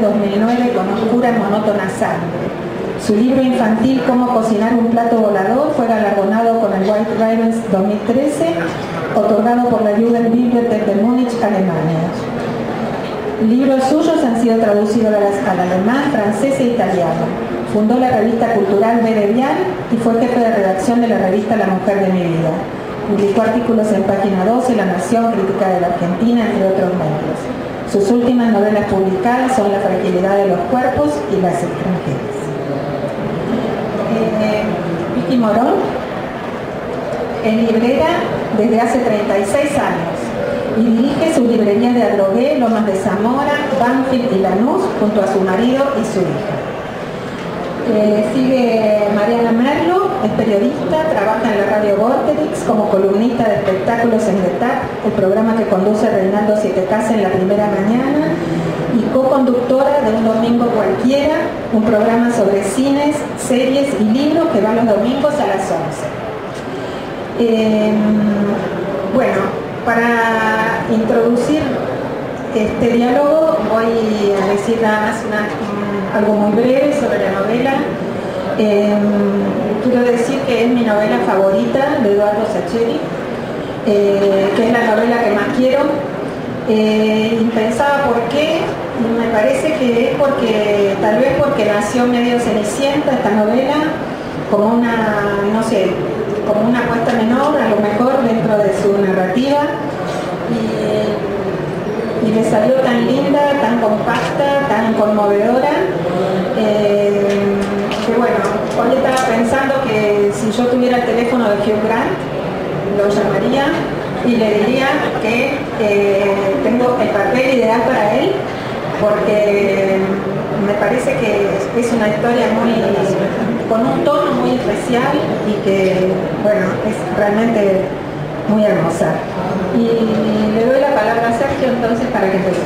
2009 con oscura y monótona sangre. Su libro infantil Cómo cocinar un plato volador fue galardonado con el White Ravens 2013, otorgado por la Jugendbibliothek de Múnich, Alemania. Libros suyos han sido traducidos al alemán, francés e italiano. Fundó la revista cultural B de Vial y fue jefe de redacción de la revista La Mujer de mi Vida. Publicó artículos en Página 12, La Nación, Crítica de la Argentina, entre otros medios. Sus últimas novelas publicadas son La fragilidad de los cuerpos y Las extranjeras. Vicky Morón es librera desde hace 36 años y dirige sus librerías de Adrogué, Lomas de Zamora, Banfield y Lanús junto a su marido y su hija. Sigue Mariana Merlo, es periodista, trabaja en la radio Vorterix como columnista de espectáculos en DETAC, el programa que conduce Reinaldo Sietecasa en la primera mañana, y co-conductora de Un Domingo Cualquiera, un programa sobre cines, series y libros que va los domingos a las 11. Bueno, para introducir este diálogo voy a decir nada más algo muy breve sobre la novela. Quiero decir que es mi novela favorita de Eduardo Sacheri, que es la novela que más quiero. Y pensaba por qué, y me parece que es porque, tal vez porque nació medio cenicienta esta novela, como una, no sé, como una apuesta menor, a lo mejor dentro de su narrativa, y me salió tan linda, tan compacta, tan conmovedora, que bueno, hoy estaba pensando que si yo tuviera el teléfono de Hugh Grant, lo llamaría y le diría que tengo el papel ideal para él, porque me parece que es una historia con un tono muy especial y que, bueno, es realmente muy hermosa. Y le doy la palabra a Sergio entonces para que empiece.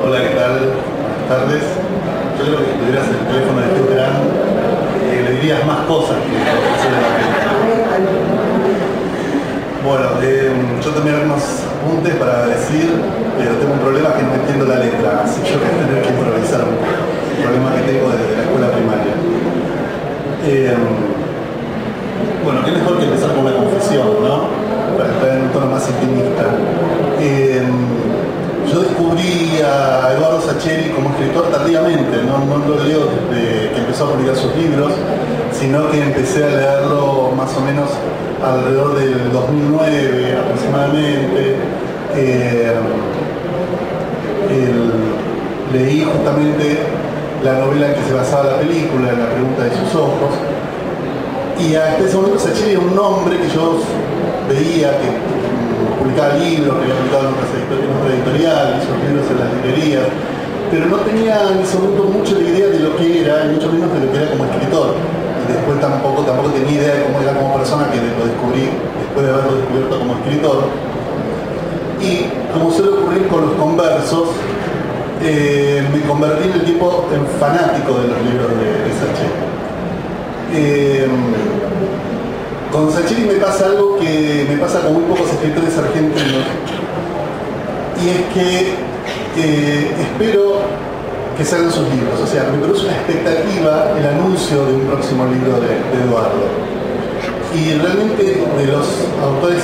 Hola, ¿qué tal? Buenas tardes. Yo creo que si tuvieras el teléfono de Hugh Grant, le dirías más cosas que hacer en la película. Bueno, yo tenía algunos apuntes para decir, pero tengo un problema que no entiendo la letra, así que yo voy a tener que improvisar un poco. El problema que tengo desde la escuela primaria. Bueno, qué mejor que empezar con una confesión, ¿no? Para estar en un tono más intimista. Yo descubrí a Eduardo Sacheri como escritor tardíamente, no lo leo desde que empezó a publicar sus libros, sino que empecé a leerlo más o menos alrededor del 2009 aproximadamente. Leí justamente la novela en que se basaba la película, La pregunta de sus ojos, y hasta ese momento Sacheri era un nombre que yo veía que publicaba libros, que había publicado en otra editorial, hizo libros en las librerías, pero no tenía en ese momento mucho la idea de lo que era, y mucho menos de lo que era como escritor. Y después tampoco tenía idea de cómo era como persona, que lo descubrí después de haberlo descubierto como escritor. Y como suele ocurrir con los conversos, me convertí en el tipo fanático de los libros de Sacheri. Con Sacheri me pasa algo que me pasa con muy pocos escritores argentinos, y es que espero que salgan sus libros, o sea, me produce una expectativa el anuncio de un próximo libro de Eduardo. Y realmente de los autores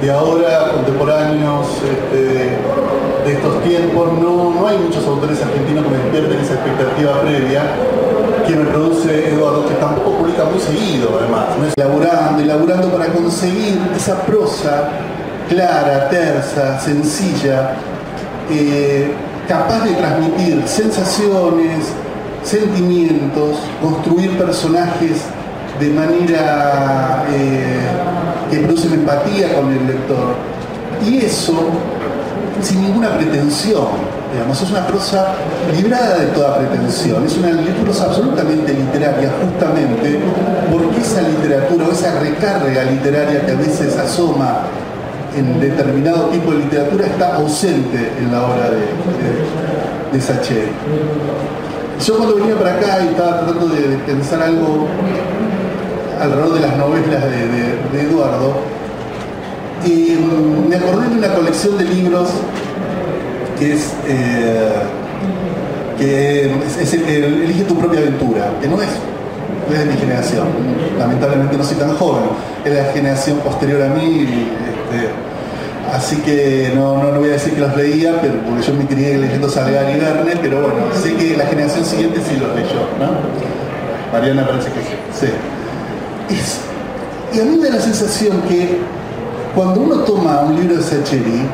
de ahora, contemporáneos, de estos tiempos, no hay muchos autores argentinos que me despierten esa expectativa previa que me produce Eduardo, que tampoco publica muy seguido, además, ¿no? Elaborando para conseguir esa prosa clara, tersa, sencilla, capaz de transmitir sensaciones, sentimientos, construir personajes de manera que producen empatía con el lector, y eso sin ninguna pretensión. Digamos, es una prosa librada de toda pretensión, es una prosa absolutamente literaria, justamente porque esa literatura o esa recarga literaria que a veces asoma en determinado tipo de literatura está ausente en la obra de Sacheri. Yo cuando venía para acá y estaba tratando de pensar algo alrededor de las novelas de Eduardo, Y me acordé de una colección de libros que es Elige tu propia aventura, que no es de mi generación. Lamentablemente no soy tan joven, es la generación posterior a mí. Así que no voy a decir que los leía, pero porque yo me crié leyendo Salgado y Verne, pero bueno, sé que la generación siguiente sí los leyó, ¿no? Mariana parece que sí. Y a mí me da la sensación que cuando uno toma un libro de Sacheri,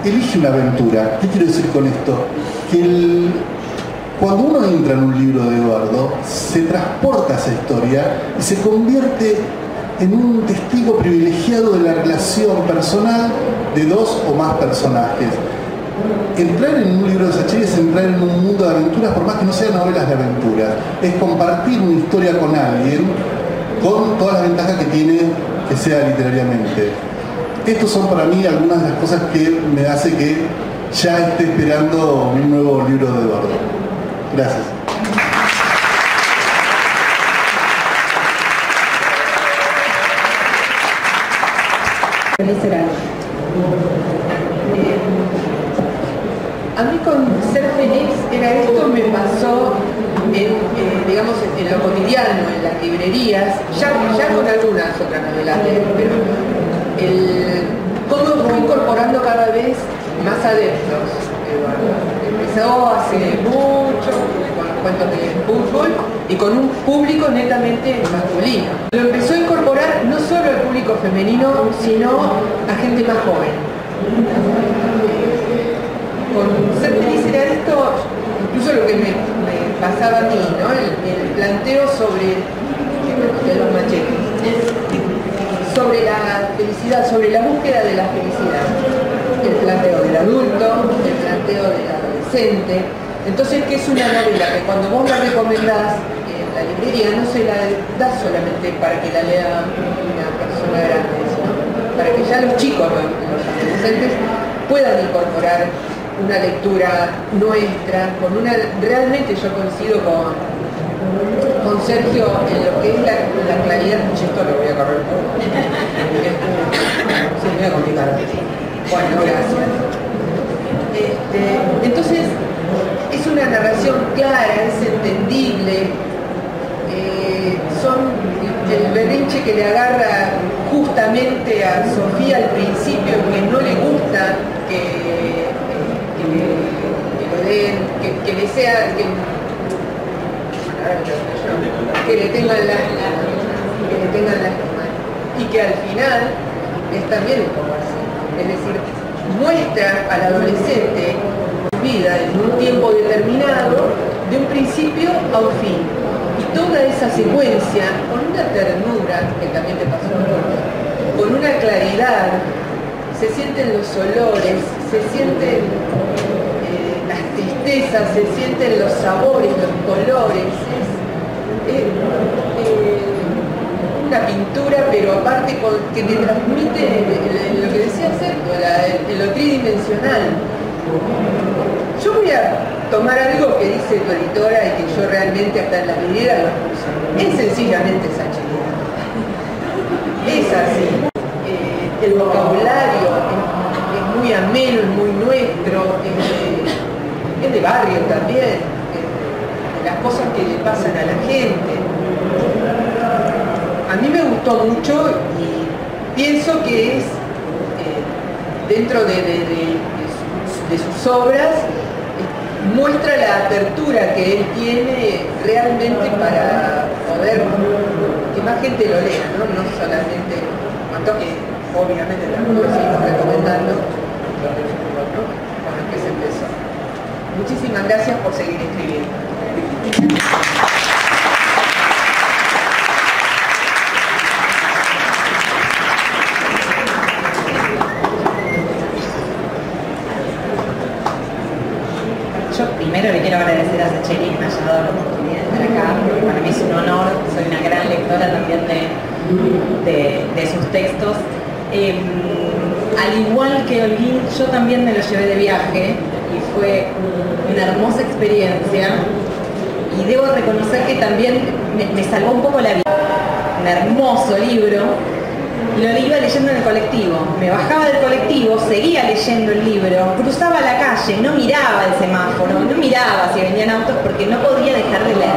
elige una aventura. ¿Qué quiero decir con esto? Que cuando uno entra en un libro de Eduardo, se transporta a esa historia y se convierte en un testigo privilegiado de la relación personal de dos o más personajes. Entrar en un libro de Sacheri es entrar en un mundo de aventuras, por más que no sean novelas de aventuras. Es compartir una historia con alguien, con todas las ventajas que tiene que sea literariamente. Estos son para mí algunas de las cosas que me hace que ya esté esperando un nuevo libro de Eduardo. Gracias. A mí con Ser Feliz era esto, me pasó digamos en lo cotidiano, en las librerías, ya con algunas otras novelas de él, pero cómo fue incorporando cada vez más adeptos. Empezó hace mucho con los cuentos de fútbol y con un público netamente masculino. Lo empezó a incorporar no solo al público femenino, sino a gente más joven. Con Ser Feliz era esto, incluso lo que me pasaba a mí, ¿no? El planteo sobre de los machetes, sobre la felicidad, sobre la búsqueda de la felicidad, el planteo del adulto, el planteo del adolescente. Entonces, ¿qué es una novela? Que cuando vos la recomendás en la librería no se la das solamente para que la lea una persona grande, sino para que ya los chicos, los adolescentes, puedan incorporar una lectura nuestra, con una, realmente yo coincido con Sergio en lo que es la claridad. Esto lo voy a correr todo. Se me va a complicar. Bueno, gracias. Entonces, es una narración clara, es entendible. Son el berrinche que le agarra justamente a Sofía al principio, que no le gusta que lo den, que le sea, que le tengan lástima, y que al final es también un poco así, es decir, muestra al adolescente su vida en un tiempo determinado, de un principio a un fin, y toda esa secuencia con una ternura, que también te pasó a vos, con una claridad, se sienten los olores, se sienten las tristezas, se sienten los sabores, los colores. Es una pintura, pero aparte que te transmite lo que decía Sergio, lo tridimensional. Yo voy a tomar algo que dice tu editora y que yo realmente hasta en la vidriera lo puse. Es sencillamente Sacheri. Es así. El vocabulario es muy ameno, es muy nuestro, es de barrio también, de las cosas que le pasan a la gente. A mí me gustó mucho y pienso que es, dentro de sus obras, muestra la apertura que él tiene realmente para poder que más gente lo lea, ¿no? No solamente, cuanto que obviamente también lo seguimos recomendando, con el que se empezó. Muchísimas gracias por seguir escribiendo. Yo primero le quiero agradecer a Sacheri que me haya dado la oportunidad de estar acá, porque para mí es un honor, soy una gran lectora también de sus textos. Al igual que Holguín, yo también me lo llevé de viaje y fue una hermosa experiencia, y debo reconocer que también me salvó un poco la vida. Un hermoso libro, lo iba leyendo en el colectivo. Me bajaba del colectivo, seguía leyendo el libro, cruzaba la calle, no miraba el semáforo, no miraba si venían autos porque no podía dejar de leer.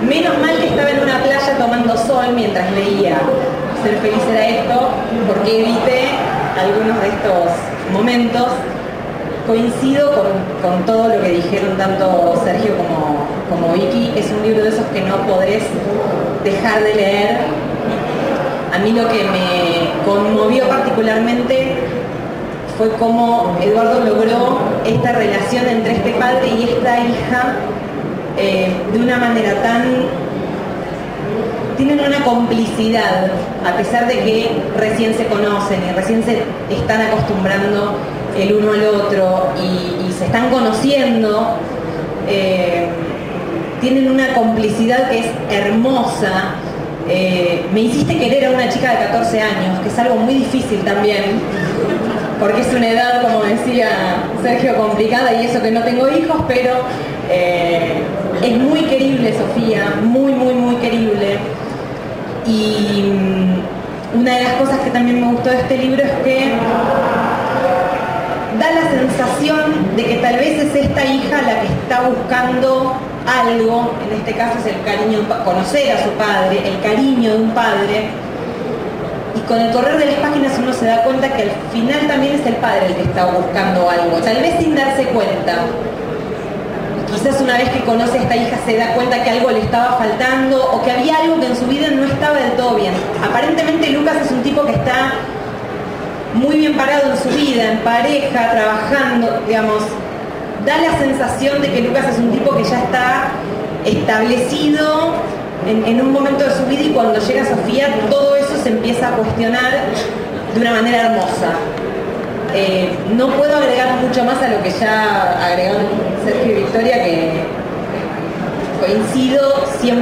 Menos mal que estaba en una playa tomando sol mientras leía. Ser feliz era esto, porque evité algunos de estos momentos. Coincido con todo lo que dijeron tanto Sergio como Vicky. Es un libro de esos que no podés dejar de leer. A mí lo que me conmovió particularmente fue cómo Eduardo logró esta relación entre este padre y esta hija de una manera tan... tienen una complicidad, a pesar de que recién se conocen y recién se están acostumbrando el uno al otro y se están conociendo, tienen una complicidad que es hermosa. Me hiciste querer a una chica de 14 años, que es algo muy difícil también, porque es una edad, como decía Sergio, complicada, y eso que no tengo hijos, pero es muy querible Sofía, muy, muy, muy querible. Y una de las cosas que también me gustó de este libro es que da la sensación de que tal vez es esta hija la que está buscando algo, en este caso es el cariño, conocer a su padre, el cariño de un padre, y con el correr de las páginas uno se da cuenta que al final también es el padre el que está buscando algo, tal vez sin darse cuenta. Quizás una vez que conoce a esta hija se da cuenta que algo le estaba faltando o que había algo que en su vida no estaba del todo bien. Aparentemente Lucas es un tipo que está muy bien parado en su vida, en pareja, trabajando, digamos. Da la sensación de que Lucas es un tipo que ya está establecido en un momento de su vida, y cuando llega Sofía todo eso se empieza a cuestionar de una manera hermosa. No puedo agregar mucho más a lo que ya agregaron Sergio y Victoria, que coincido 100%.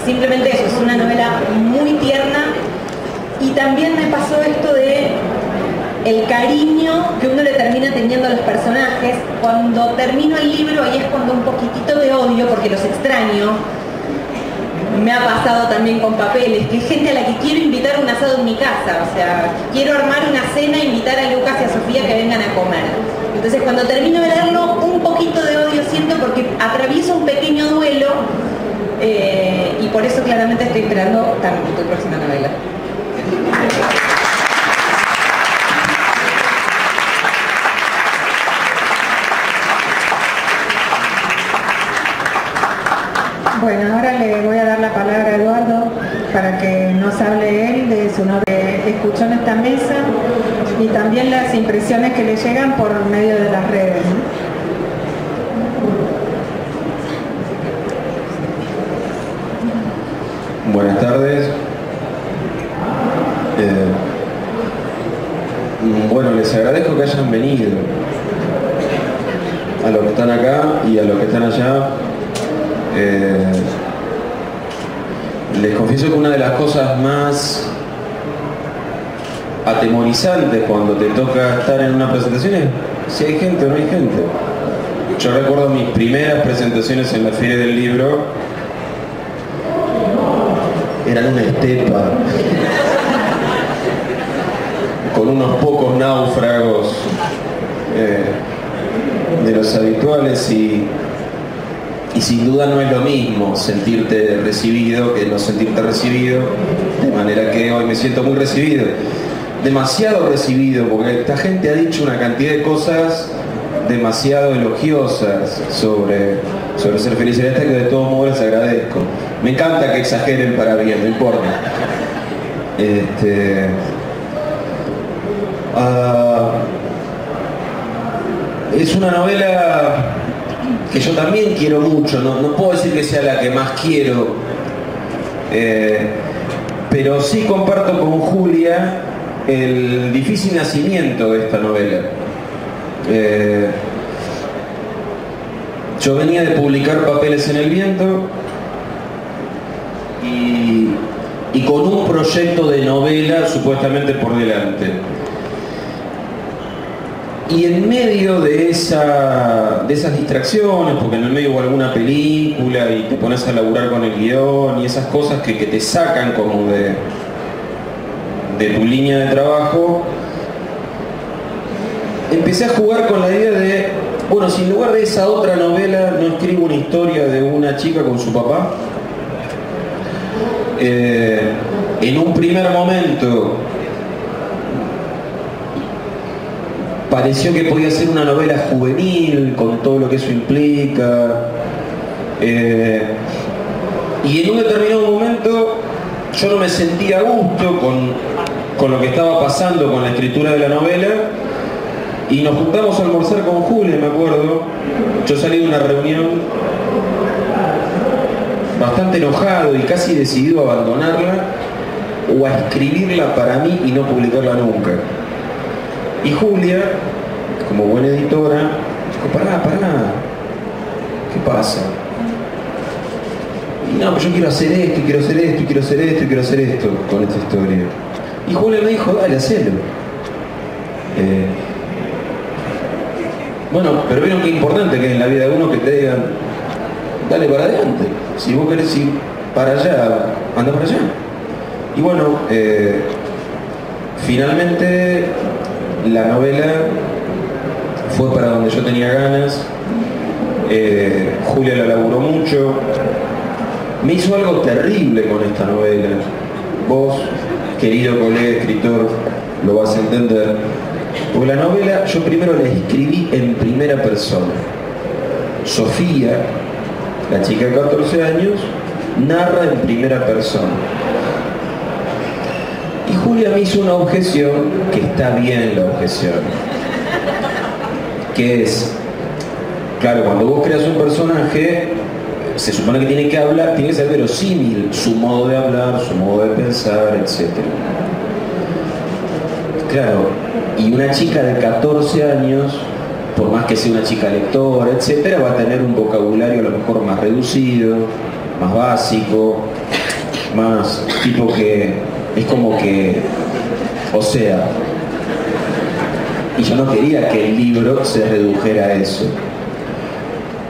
Simplemente eso, es una novela muy tierna, y también me pasó esto de el cariño que uno le termina teniendo a los personajes. Cuando termino el libro, ahí es cuando un poquitito de odio, porque los extraño. Me ha pasado también con Papeles, que hay gente a la que quiero invitar a un asado en mi casa, o sea, quiero armar una cena e invitar a Lucas y a Sofía que vengan a comer. Entonces cuando termino de leerlo, un poquito de odio siento, porque atravieso un pequeño duelo, y por eso claramente estoy esperando también tu próxima novela. Bueno, ahora le voy a dar la palabra a Eduardo para que nos hable él de su novela que escuchó en esta mesa y también las impresiones que le llegan por medio de las redes, ¿no? Buenas tardes. Bueno, les agradezco que hayan venido. A los que están acá y a los que están allá. Les confieso que una de las cosas más atemorizantes cuando te toca estar en una presentación es si hay gente o no hay gente. Yo recuerdo mis primeras presentaciones en la Feria del Libro, eran una estepa con unos pocos náufragos de los habituales, y sin duda no es lo mismo sentirte recibido que no sentirte recibido, de manera que hoy me siento muy recibido, demasiado recibido, porque esta gente ha dicho una cantidad de cosas demasiado elogiosas sobre Ser Feliz en esta, que de todos modos les agradezco. Me encanta que exageren para bien, no importa. Es una novela que yo también quiero mucho, no puedo decir que sea la que más quiero, pero sí comparto con Julia el difícil nacimiento de esta novela. Yo venía de publicar Papeles en el Viento y con un proyecto de novela supuestamente por delante. Y en medio de esas distracciones, porque en el medio hubo alguna película y te pones a laburar con el guión y esas cosas que te sacan como de tu línea de trabajo, empecé a jugar con la idea de, bueno, si en lugar de esa otra novela no escribo una historia de una chica con su papá. En un primer momento pareció que podía ser una novela juvenil, con todo lo que eso implica. Y en un determinado momento yo no me sentía a gusto con lo que estaba pasando con la escritura de la novela, y nos juntamos a almorzar con Julia, me acuerdo. Yo salí de una reunión bastante enojado y casi decidido a abandonarla o a escribirla para mí y no publicarla nunca. Y Julia, como buena editora, dijo, pará, ¿qué pasa? Y no, pues yo quiero hacer esto, y quiero hacer esto, y quiero hacer esto, y quiero hacer esto con esta historia. Y Julia me dijo, dale, hacelo. Bueno, pero vieron qué importante que es en la vida de uno que te digan, dale para adelante. Si vos querés ir para allá, anda para allá. Y bueno, finalmente la novela fue para donde yo tenía ganas. Julia la laburó mucho. Me hizo algo terrible con esta novela. Vos, querido colega escritor, lo vas a entender. Porque la novela yo primero la escribí en primera persona. Sofía, la chica de 14 años, narra en primera persona. Y Julia me hizo una objeción, que está bien la objeción, que es, claro, cuando vos creas un personaje, se supone que tiene que hablar, tiene que ser verosímil, su modo de hablar, su modo de pensar, etc. Claro, y una chica de 14 años, por más que sea una chica lectora, etc., va a tener un vocabulario a lo mejor más reducido, más básico, más tipo que es como que, o sea, y yo no quería que el libro se redujera a eso.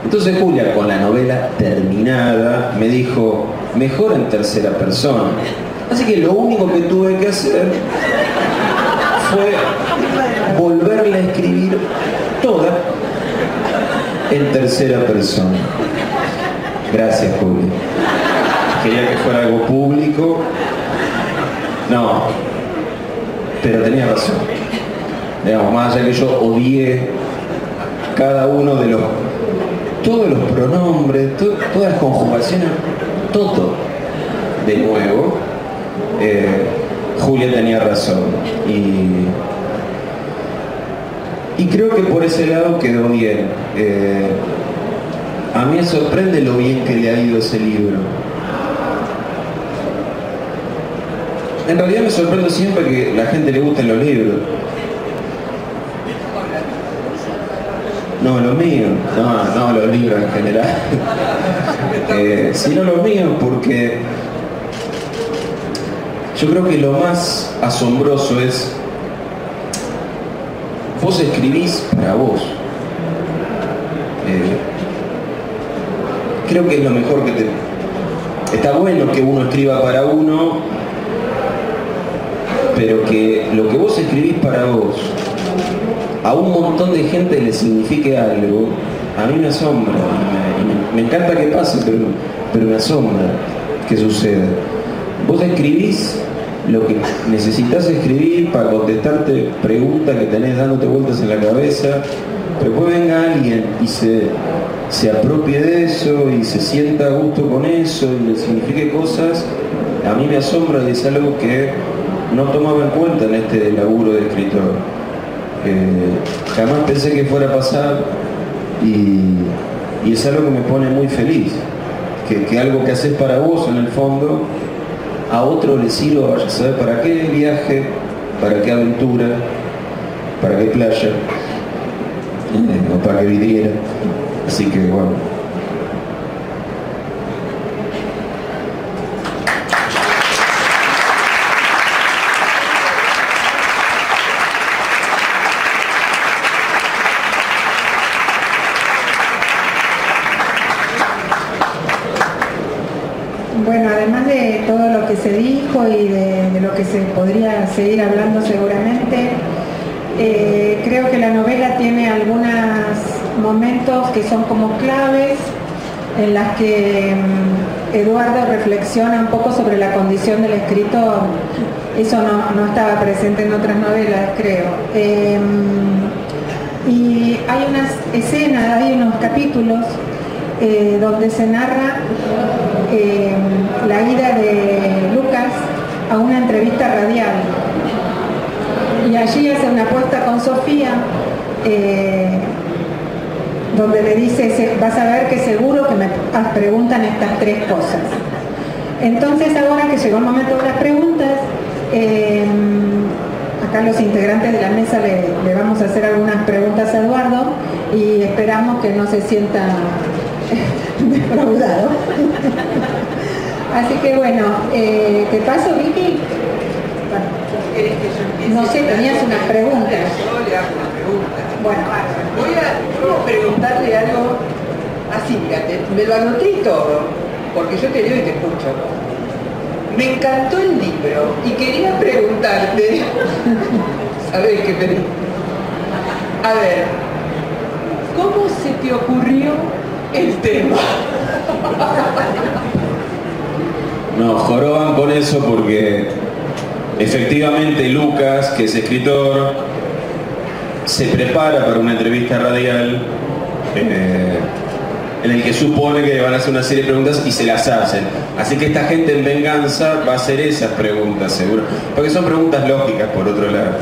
Entonces Julia, con la novela terminada, me dijo, mejor en tercera persona. Así que lo único que tuve que hacer fue volverla a escribir toda en tercera persona. Gracias, Julia. Quería que fuera algo público. No, pero tenía razón. Digamos, más allá que yo odié cada uno de todos los pronombres, todas las conjugaciones, todo de nuevo, Julia tenía razón. Y creo que por ese lado quedó bien. A mí me sorprende lo bien que le ha ido ese libro. En realidad me sorprende siempre que la gente le gusten los libros. No, los míos. No, los libros en general. Sino los míos, porque yo creo que lo más asombroso es, vos escribís para vos. Creo que es lo mejor que está bueno que uno escriba para uno, pero que lo que vos escribís para vos a un montón de gente le signifique algo, a mí me asombra. Me encanta que pase, pero me asombra que suceda. Vos escribís lo que necesitas escribir para contestarte preguntas que tenés dándote vueltas en la cabeza, pero después venga alguien y se apropie de eso y se sienta a gusto con eso y le signifique cosas. A mí me asombra y es algo que no tomaba en cuenta en este laburo de escritor. Jamás pensé que fuera a pasar y es algo que me pone muy feliz, que algo que haces para vos en el fondo a otro le sirva, vaya a saber para qué viaje, para qué aventura, para qué playa, o para qué vidriera. Así que bueno. Bueno, además de todo lo que se dijo y de lo que se podría seguir hablando seguramente, creo que la novela tiene algunos momentos que son como claves en las que Eduardo reflexiona un poco sobre la condición del escritor. Eso no estaba presente en otras novelas, creo. Y hay unas escenas, hay unos capítulos donde se narra la ida de Lucas a una entrevista radial. Y allí hace una apuesta con Sofía, donde le dice, vas a ver que seguro que me preguntan estas 3 cosas. Entonces, ahora que llegó el momento de las preguntas, acá los integrantes de la mesa le vamos a hacer algunas preguntas a Eduardo y esperamos que no se sienta defraudado. Así que bueno, ¿te paso, Vicky? No sé, tenías unas preguntas. Yo le hago una pregunta. Bueno, Voy a preguntarle algo así, fíjate, me lo anoté y todo, porque yo te leo y te escucho. Me encantó el libro y quería preguntarte, ¿sabes qué pedí? A ver, ¿cómo se te ocurrió el tema? No, joroban con eso porque efectivamente Lucas, que es escritor, se prepara para una entrevista radial en el que supone que le van a hacer una serie de preguntas y se las hacen. Así que esta gente en venganza va a hacer esas preguntas, seguro. Porque son preguntas lógicas, por otro lado.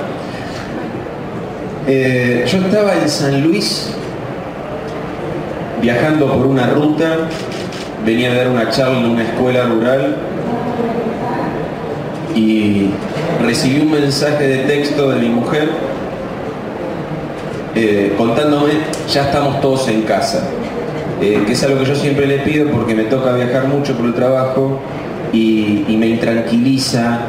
Yo estaba en San Luis, viajando por una ruta, venía a dar una charla en una escuela rural y recibí un mensaje de texto de mi mujer contándome, ya estamos todos en casa. Que es algo que yo siempre le pido porque me toca viajar mucho por el trabajo y me intranquiliza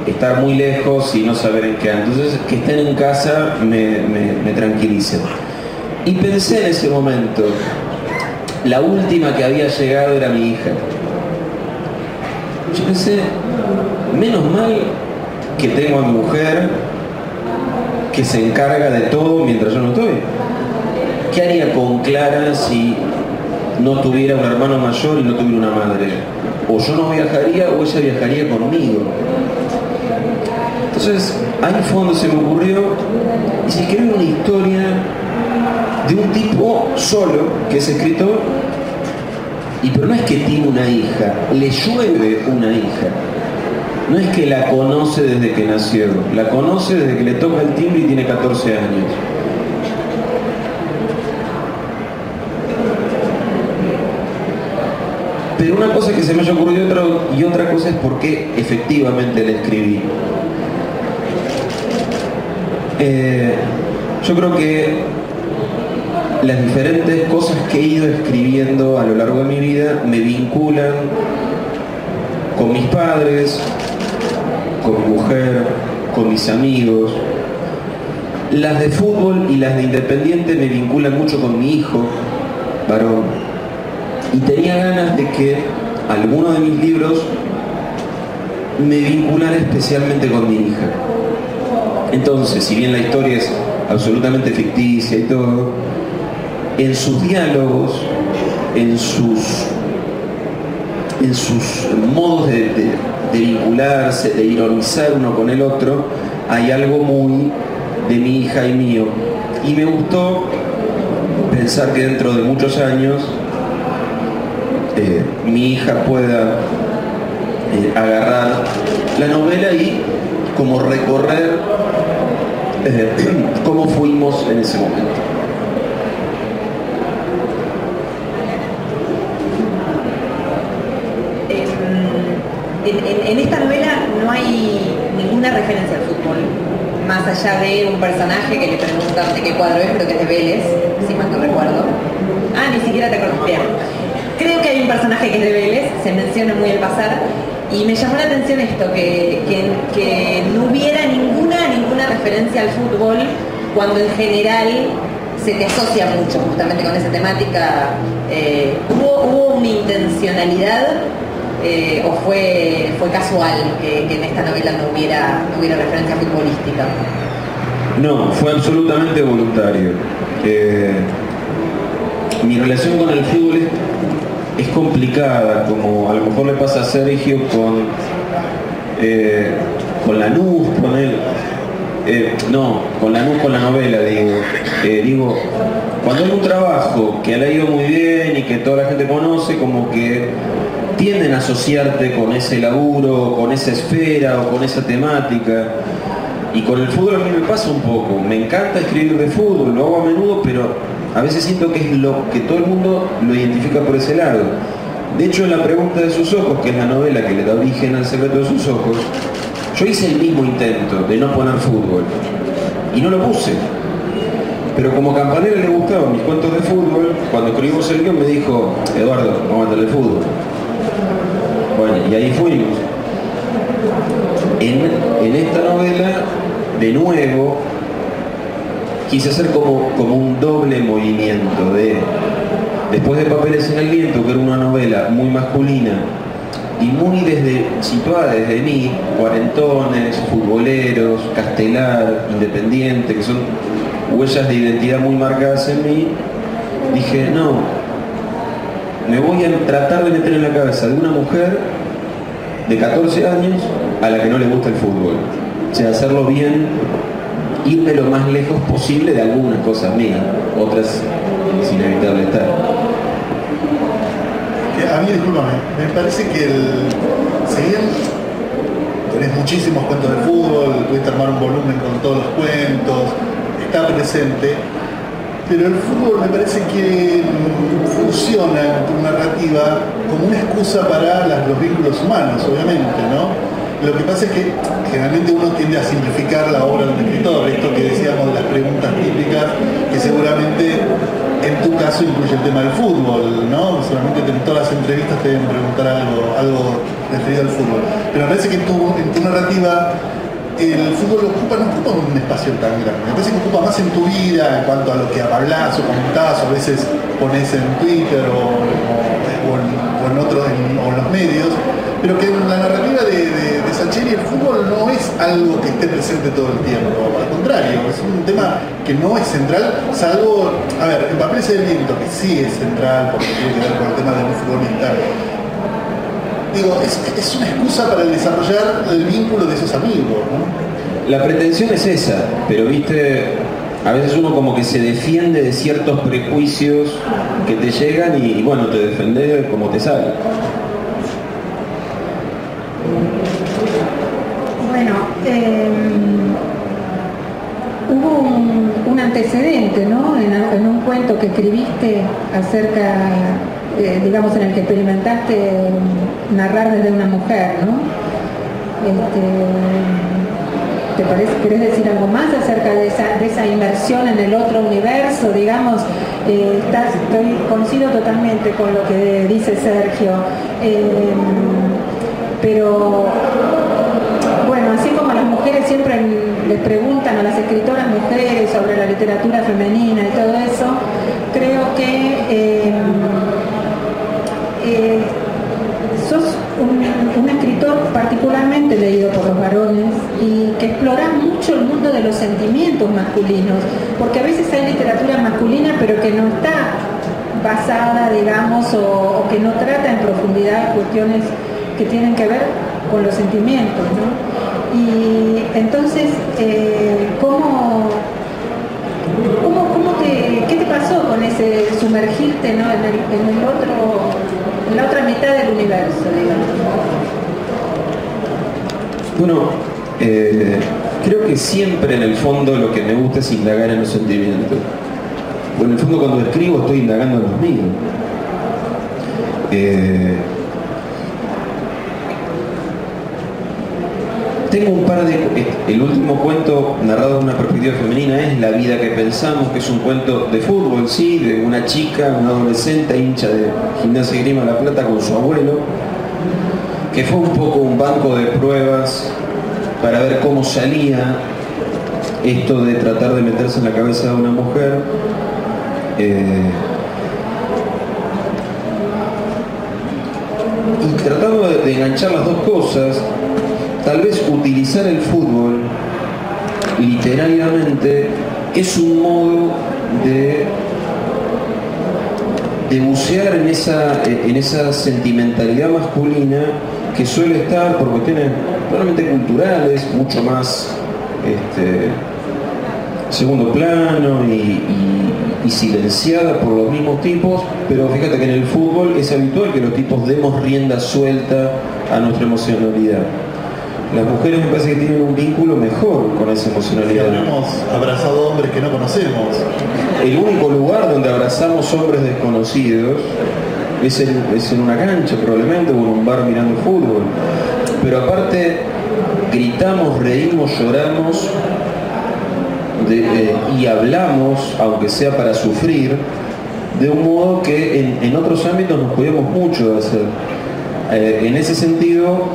estar muy lejos y no saber en qué. Entonces, que estén en casa me tranquiliza. Y pensé en ese momento, la última que había llegado era mi hija. Yo pensé, menos mal que tengo a mi mujer que se encarga de todo mientras yo no estoy. ¿Qué haría con Clara si no tuviera un hermano mayor y no tuviera una madre? O yo no viajaría o ella viajaría conmigo. Entonces, ahí fue donde se me ocurrió, y si quiero una historia de un tipo solo, que es escritor, pero no es que tiene una hija, le llueve una hija. No es que la conoce desde que nació, la conoce desde que le toca el timbre y tiene 14 años. Pero una cosa que se me haya ocurrido y otra cosa es por qué efectivamente la escribí. Yo creo que las diferentes cosas que he ido escribiendo a lo largo de mi vida me vinculan con mis padres, con mi mujer, con mis amigos. Las de fútbol y las de Independiente me vinculan mucho con mi hijo, varón. Y tenía ganas de que alguno de mis libros me vinculara especialmente con mi hija. Entonces, si bien la historia es absolutamente ficticia y todo, en sus diálogos, en sus modos de vincularse, de ironizar uno con el otro, hay algo muy de mi hija y mío. Y me gustó pensar que dentro de muchos años mi hija pueda agarrar la novela y como recorrer cómo fuimos en ese momento. En esta novela no hay ninguna referencia al fútbol, más allá de un personaje que le preguntan de qué cuadro es, pero que es de Vélez, si mal no recuerdo. Ah, ni siquiera te acuerdas. Bien. Creo que hay un personaje que es de Vélez, se menciona muy al pasar, y me llamó la atención esto, que no hubiera ninguna referencia al fútbol, cuando en general se te asocia mucho justamente con esa temática. ¿Hubo una intencionalidad o fue casual que en esta novela no hubiera referencia futbolística? No, fue absolutamente voluntario. Mi relación con el fútbol es complicada, como a lo mejor le pasa a Sergio con Lanús, con él. No, con Lanús, con la novela, digo, cuando hay un trabajo que le ha ido muy bien y que toda la gente conoce, como que tienden a asociarte con ese laburo, con esa esfera o con esa temática. Y con el fútbol a mí me pasa un poco. Me encanta escribir de fútbol, lo hago a menudo, pero a veces siento que es lo que todo el mundo lo identifica por ese lado. De hecho, en La pregunta de sus ojos, que es la novela que le da origen al secreto de sus ojos, yo hice el mismo intento de no poner fútbol. Y no lo puse. Pero como a Campanella le gustaban mis cuentos de fútbol, cuando escribimos el guión me dijo, Eduardo, vamos a meterle fútbol. Bueno, y ahí fuimos. En esta novela, de nuevo, quise hacer como un doble movimiento después de Papeles en el viento, que era una novela muy masculina y muy situada desde mí, cuarentones, futboleros, Castelar, Independiente, que son huellas de identidad muy marcadas en mí. Dije, no, me voy a tratar de meter en la cabeza de una mujer de 14 años a la que no le gusta el fútbol. O sea, hacerlo bien, irme lo más lejos posible de algunas cosas mías, otras es inevitable estar. A mí, discúlpame, me parece que si bien tenés muchísimos cuentos de fútbol, pudiste armar un volumen con todos los cuentos, está presente, pero el fútbol me parece que funciona en tu narrativa como una excusa para los vínculos humanos, obviamente, ¿no? Lo que pasa es que generalmente uno tiende a simplificar la obra de un escritor, esto que decíamos de las preguntas típicas, que seguramente en tu caso incluye el tema del fútbol, ¿no? Seguramente en todas las entrevistas te deben preguntar algo referido al fútbol. Pero me parece que en tu narrativa el fútbol no ocupa un espacio tan grande. Me parece que ocupa más en tu vida, en cuanto a lo que hablás o comentás, o a veces pones en Twitter o en los medios, pero que en la narrativa de Sacheri el fútbol no es algo que esté presente todo el tiempo, al contrario, es un tema que no es central, salvo, a ver, en Papeles del viento, que sí es central porque tiene que ver con el tema del futbolista. Digo, es una excusa para desarrollar el vínculo de esos amigos, ¿no? La pretensión es esa, pero viste, a veces uno como que se defiende de ciertos prejuicios que te llegan y bueno, te defendés como te sale. Bueno, hubo un antecedente, ¿no? En un cuento que escribiste acerca, digamos, en el que experimentaste narrar desde una mujer, ¿no? ¿Te parece? ¿Querés decir algo más acerca de esa inmersión en el otro universo? Digamos, coincido totalmente con lo que dice Sergio, pero bueno, así como las mujeres siempre les preguntan a las escritoras mujeres sobre la literatura femenina y todo eso, creo que sos un escritor particularmente leído por los varones y que explora mucho el mundo de los sentimientos masculinos, porque a veces hay literatura masculina pero que no está basada, digamos, o que no trata en profundidad cuestiones que tienen que ver con los sentimientos, ¿no? Y entonces, ¿qué te pasó con ese sumergirte, ¿no? en la otra mitad del universo, digamos? Bueno, creo que siempre en el fondo lo que me gusta es indagar en los sentimientos. Bueno, en el fondo cuando escribo estoy indagando en los míos. Tengo un par de... El último cuento narrado de una perspectiva femenina es La vida que pensamos, que es un cuento de fútbol, sí, de una chica, una adolescente hincha de Gimnasia y Esgrima La Plata con su abuelo, que fue un poco un banco de pruebas para ver cómo salía esto de tratar de meterse en la cabeza de una mujer. Y tratando de enganchar las dos cosas, tal vez utilizar el fútbol literariamente es un modo de bucear en esa sentimentalidad masculina que suele estar por cuestiones probablemente culturales, mucho más segundo plano y silenciada por los mismos tipos, pero fíjate que en el fútbol es habitual que los tipos demos rienda suelta a nuestra emocionalidad. Las mujeres me parece que tienen un vínculo mejor con esa emocionalidad. Hemos abrazado hombres que no conocemos. El único lugar donde abrazamos hombres desconocidos es en una cancha probablemente, o en un bar mirando fútbol. Pero aparte gritamos, reímos, lloramos y hablamos, aunque sea para sufrir, de un modo que en otros ámbitos nos cuidamos mucho de hacer. En ese sentido,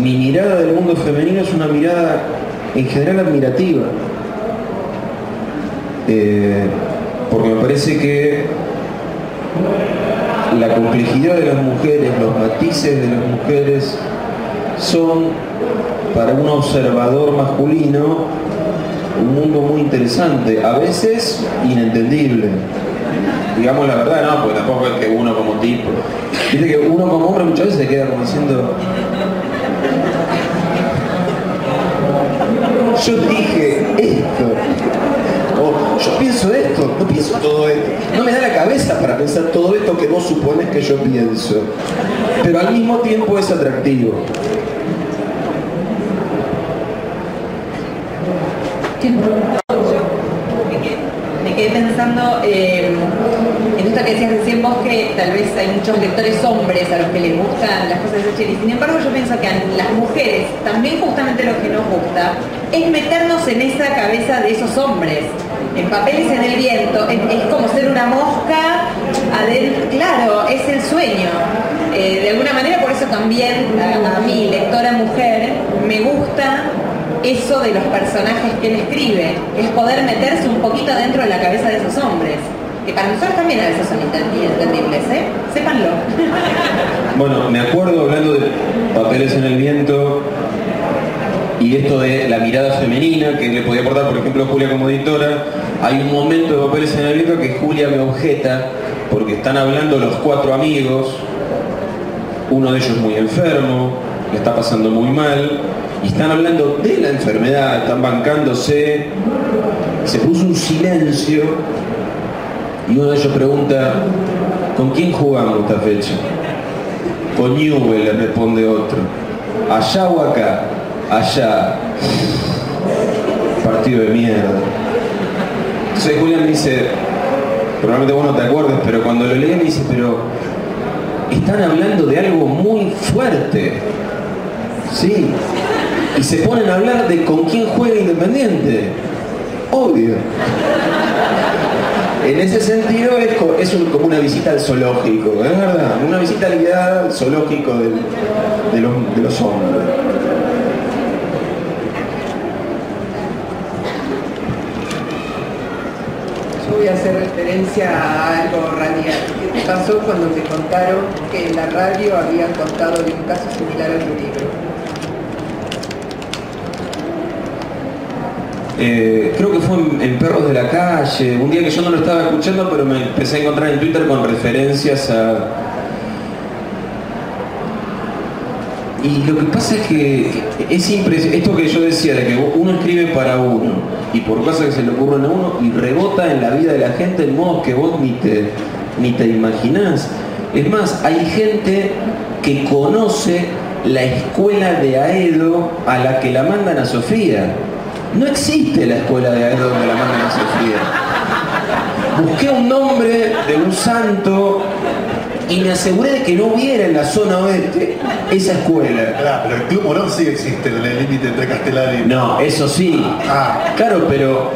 mi mirada del mundo femenino es una mirada en general admirativa, porque me parece que la complejidad de las mujeres, los matices de las mujeres son para un observador masculino un mundo muy interesante, a veces inentendible. Digamos la verdad, no, porque tampoco es que uno como tipo, viste que uno como hombre muchas veces se queda como diciendo: yo dije esto, o yo pienso esto, no pienso todo esto, no me da la cabeza para pensar todo esto que vos supones que yo pienso, pero al mismo tiempo es atractivo. Me quedé pensando en esto que decías recién vos, que tal vez hay muchos lectores hombres a los que les gustan las cosas de Sacheri. Sin embargo, yo pienso que a las mujeres también justamente lo que nos gusta es meternos en esa cabeza de esos hombres. En Papeles en el viento es como ser una mosca adentro, claro, es el sueño. De alguna manera, por eso también a mí, lectora mujer, me gusta eso de los personajes que él escribe, es poder meterse un poquito dentro de la cabeza de esos hombres, que para nosotros también a veces son inentendibles, sépanlo. Bueno, me acuerdo, hablando de Papeles en el viento y esto de la mirada femenina que le podía aportar, por ejemplo, Julia como editora, hay un momento de Papeles en el viento que Julia me objeta porque están hablando los cuatro amigos, uno de ellos muy enfermo, le está pasando muy mal, y están hablando de la enfermedad, están bancándose, se puso un silencio y uno de ellos pregunta: ¿con quién jugamos esta fecha? Con Newell, le responde otro. ¿Allá o acá? Allá. Partido de mierda. Entonces Julián me dice, probablemente vos no te acuerdes, pero cuando lo leí me dice: pero están hablando de algo muy fuerte. Sí. Y se ponen a hablar de con quién juega Independiente. Obvio. En ese sentido es como una visita al zoológico, es verdad, una visita guiada al zoológico de los hombres. Yo voy a hacer referencia a algo radial. ¿Qué te pasó cuando te contaron que en la radio habían contado de un caso similar a tu libro? Creo que fue en Perros de la Calle, un día que yo no lo estaba escuchando, pero me empecé a encontrar en Twitter con referencias a... Y lo que pasa es que es impresionante, esto que yo decía, de que uno escribe para uno, y por cosas que se le ocurren a uno, y rebota en la vida de la gente en modos que vos ni te imaginás. Es más, hay gente que conoce la escuela de Aedo a la que la mandan a Sofía. No existe la escuela de Aedo donde la mandan a Sofía. Busqué un nombre de un santo y me aseguré de que no hubiera en la zona oeste esa escuela. Claro, pero el Club Morón sí existe en el límite entre Castelar y... No, eso sí. Claro, pero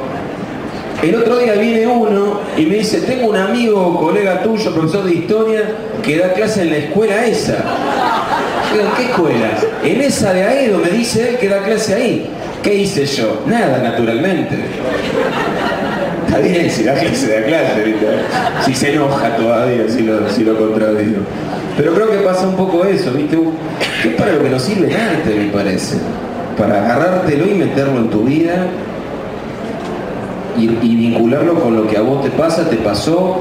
el otro día viene uno y me dice: tengo un amigo, colega tuyo, profesor de historia, que da clase en la escuela esa. ¿En qué escuela? En esa de Aedo, me dice él, que da clase ahí. ¿Qué hice yo? Nada, naturalmente. Está bien, si da clase, da clase, ¿viste? Si se enoja todavía, si lo contradigo. Pero creo que pasa un poco eso, ¿viste? Que es para lo que nos sirve el arte, me parece. Para agarrártelo y meterlo en tu vida y vincularlo con lo que a vos te pasa, te pasó,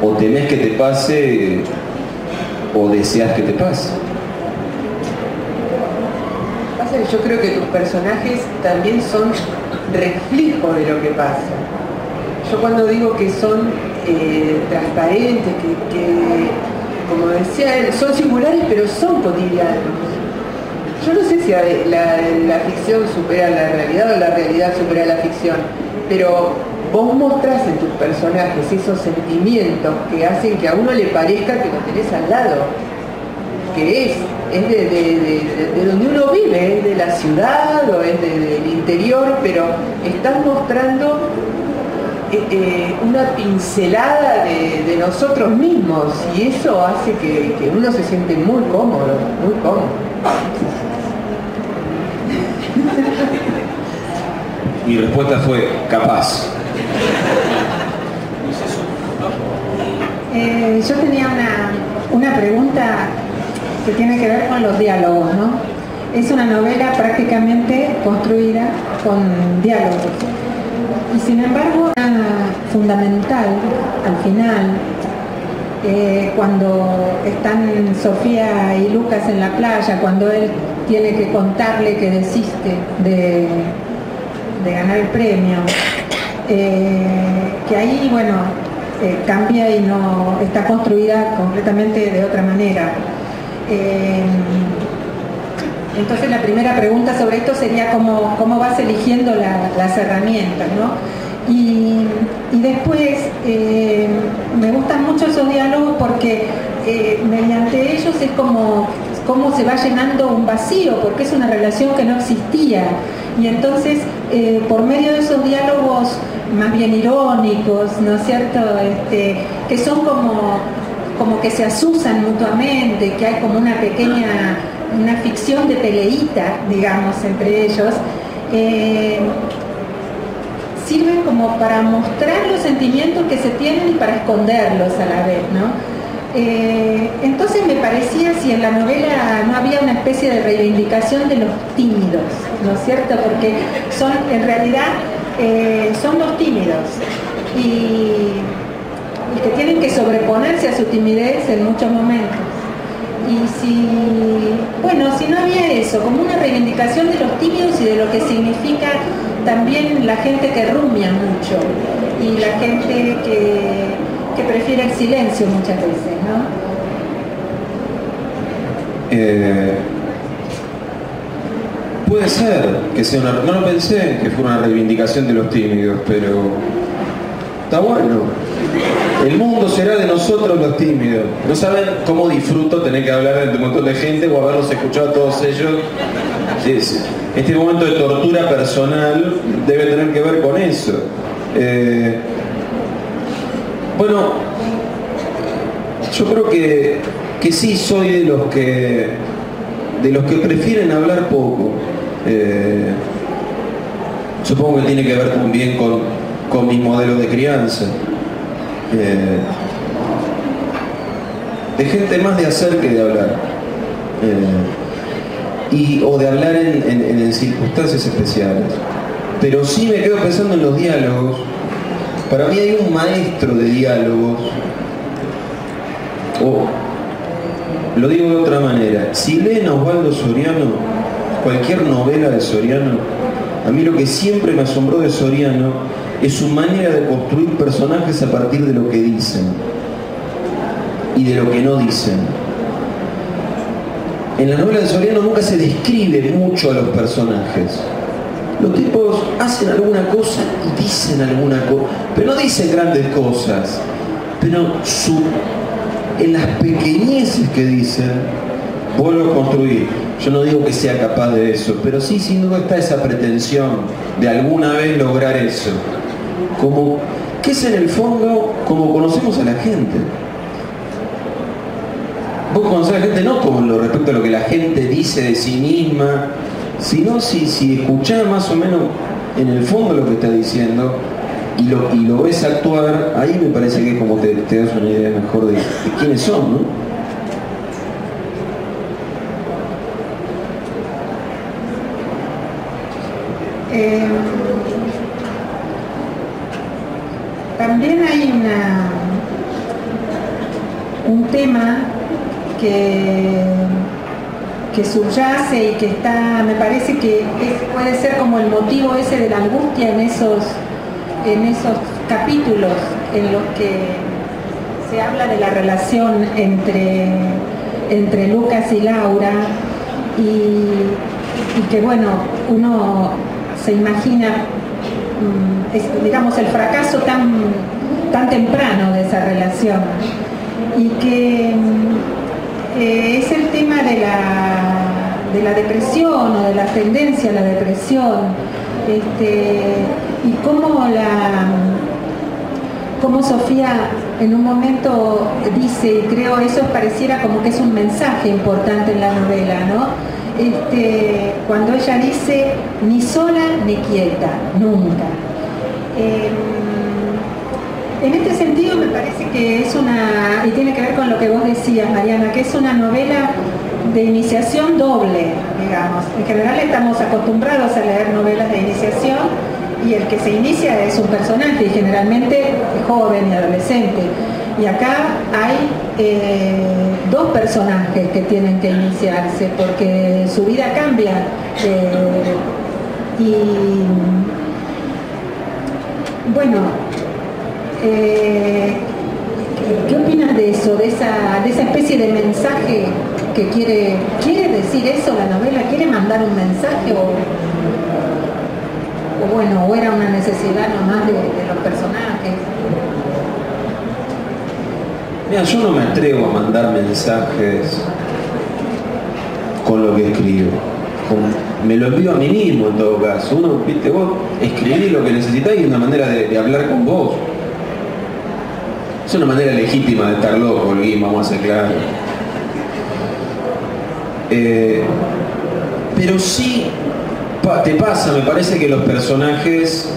o temés que te pase, o deseas que te pase. Pasa que yo creo que tus personajes también son reflejo de lo que pasa. Yo cuando digo que son transparentes, que como decía él, son singulares pero son cotidianos. Yo no sé si la ficción supera la realidad o la realidad supera la ficción, pero vos mostrás en tus personajes esos sentimientos que hacen que a uno le parezca que lo tenés al lado, que es de donde uno vive, es de la ciudad o es del interior, pero estás mostrando una pincelada de nosotros mismos y eso hace que uno se siente muy cómodo, muy cómodo. Mi respuesta fue capaz. Yo tenía una pregunta que tiene que ver con los diálogos, ¿no? Es una novela prácticamente construida con diálogos. Y sin embargo, fundamental al final, cuando están Sofía y Lucas en la playa, cuando él tiene que contarle que desiste de ganar el premio, que ahí, bueno, cambia y no está construida completamente de otra manera. Entonces la primera pregunta sobre esto sería cómo vas eligiendo las herramientas, ¿no? Y después me gustan mucho esos diálogos porque mediante ellos es como cómo se va llenando un vacío, porque es una relación que no existía. Y entonces, por medio de esos diálogos más bien irónicos, ¿no es cierto?, que son como que se azuzan mutuamente, que hay como una ficción de peleita, digamos, entre ellos, sirven como para mostrar los sentimientos que se tienen y para esconderlos a la vez, ¿no? Entonces me parecía si en la novela no había una especie de reivindicación de los tímidos, ¿no es cierto? Porque son, en realidad, son los tímidos y que tienen que sobreponerse a su timidez en muchos momentos. Y si no había eso, como una reivindicación de los tímidos y de lo que significa también la gente que rumia mucho y la gente que prefiere el silencio muchas veces, ¿no? Puede ser que sea una... No lo pensé que fuera una reivindicación de los tímidos, pero está bueno. El mundo será de nosotros los tímidos. No saben cómo disfruto tener que hablar ante un montón de gente o haberlos escuchado a todos ellos. Este momento de tortura personal debe tener que ver con eso. Bueno, yo creo que sí soy de los que prefieren hablar poco. Supongo que tiene que ver también con mi modelo de crianza. De gente más de hacer que de hablar. O de hablar en circunstancias especiales. Pero sí me quedo pensando en los diálogos. Para mí hay un maestro de diálogos, o lo digo de otra manera, si leen a Osvaldo Soriano, cualquier novela de Soriano, a mí lo que siempre me asombró de Soriano es su manera de construir personajes a partir de lo que dicen y de lo que no dicen. En la novela de Soriano nunca se describe mucho a los personajes. Los tipos hacen alguna cosa y dicen alguna cosa, pero no dicen grandes cosas. Pero en las pequeñeces que dicen, vuelvo a construir. Yo no digo que sea capaz de eso, pero sí, sin duda está esa pretensión de alguna vez lograr eso. Como que es en el fondo como conocemos a la gente. Vos conocés a la gente no como respecto a lo que la gente dice de sí misma, sino si escuchás más o menos en el fondo lo que está diciendo, y lo ves actuar, ahí me parece que como te das una idea mejor de quiénes son, ¿no? También hay un tema que subyace y que está, me parece que puede ser como el motivo ese de la angustia en esos capítulos en los que se habla de la relación entre Lucas y Laura y que bueno, uno se imagina digamos el fracaso tan temprano de esa relación y que es el tema de la depresión o de la tendencia a la depresión y cómo Sofía en un momento dice, y creo eso pareciera como que es un mensaje importante en la novela, ¿no? Cuando ella dice ni sola ni quieta, nunca. En este sentido me parece que es y tiene que ver con lo que vos decías, Mariana, que es una novela de iniciación doble, digamos. En general estamos acostumbrados a leer novelas de iniciación y el que se inicia es un personaje y generalmente joven y adolescente. Y acá hay dos personajes que tienen que iniciarse porque su vida cambia y bueno, ¿qué opinas de eso, de esa especie de mensaje que quiere decir eso la novela? ¿Quiere mandar un mensaje o era una necesidad nomás de los personajes? Mira, yo no me atrevo a mandar mensajes con lo que escribo. Me lo envío a mí mismo en todo caso. Viste, vos escribís lo que necesitáis y una manera de hablar con vos. Es una manera legítima de estar loco, vamos a ser claros. Pero sí te pasa, me parece que los personajes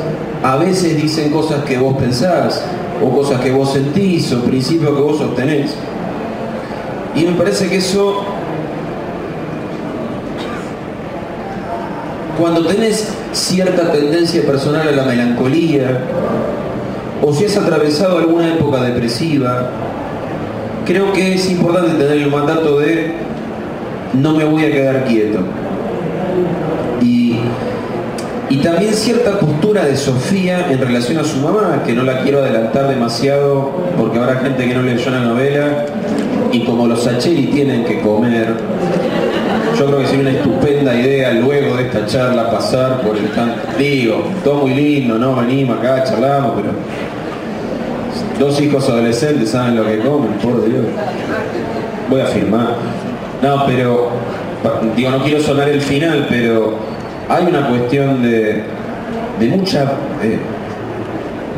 a veces dicen cosas que vos pensás, o cosas que vos sentís, o principios que vos sostenés. Y me parece que eso, cuando tenés cierta tendencia personal a la melancolía, o si has atravesado alguna época depresiva, creo que es importante tener el mandato de no me voy a quedar quieto. Y también cierta postura de Sofía en relación a su mamá, que no la quiero adelantar demasiado porque habrá gente que no leyó la novela y como los Sacheri tienen que comer, yo creo que sería una estupenda idea luego de esta charla pasar por el digo, todo muy lindo, ¿no? Venimos acá, charlamos, pero dos hijos adolescentes saben lo que comen, por Dios. Voy a firmar. No, pero digo, no quiero sonar el final, pero hay una cuestión de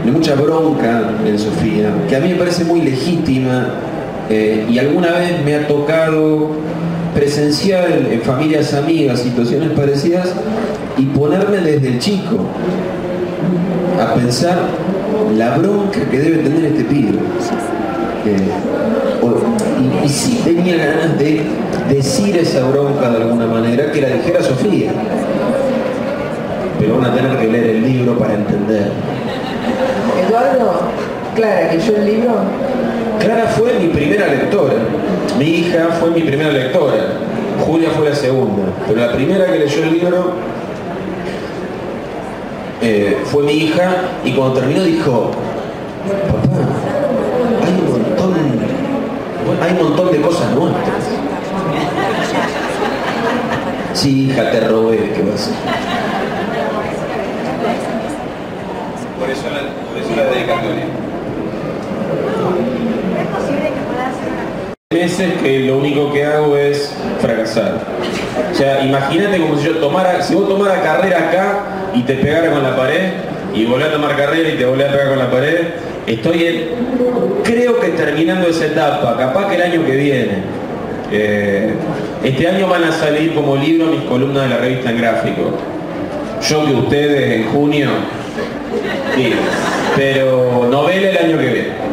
mucha bronca en Sofía, que a mí me parece muy legítima, y alguna vez me ha tocado presenciar en familias amigas situaciones parecidas y ponerme desde el chico a pensar la bronca que debe tener este pibe. Y sí tenía ganas de decir esa bronca de alguna manera, que la dijera Sofía. Pero van a tener que leer el libro para entender. Eduardo, Clara, ¿leyó el libro? Clara fue mi primera lectora. Mi hija fue mi primera lectora. Julia fue la segunda. Pero la primera que leyó el libro fue mi hija, y cuando terminó dijo: papá, hay un montón de cosas nuestras. Sí, hija, te robé, ¿qué va a hacer? Por eso la dedicatoria. Meses que lo único que hago es fracasar. O sea, imagínate como si vos tomara carrera acá y te pegara con la pared, y volvés a tomar carrera y te volvés a pegar con la pared. Creo que terminando esa etapa, capaz que el año que viene. Este año van a salir como libro mis columnas de la revista En Gráfico. Yo que ustedes en junio Sí, pero novela el año que viene.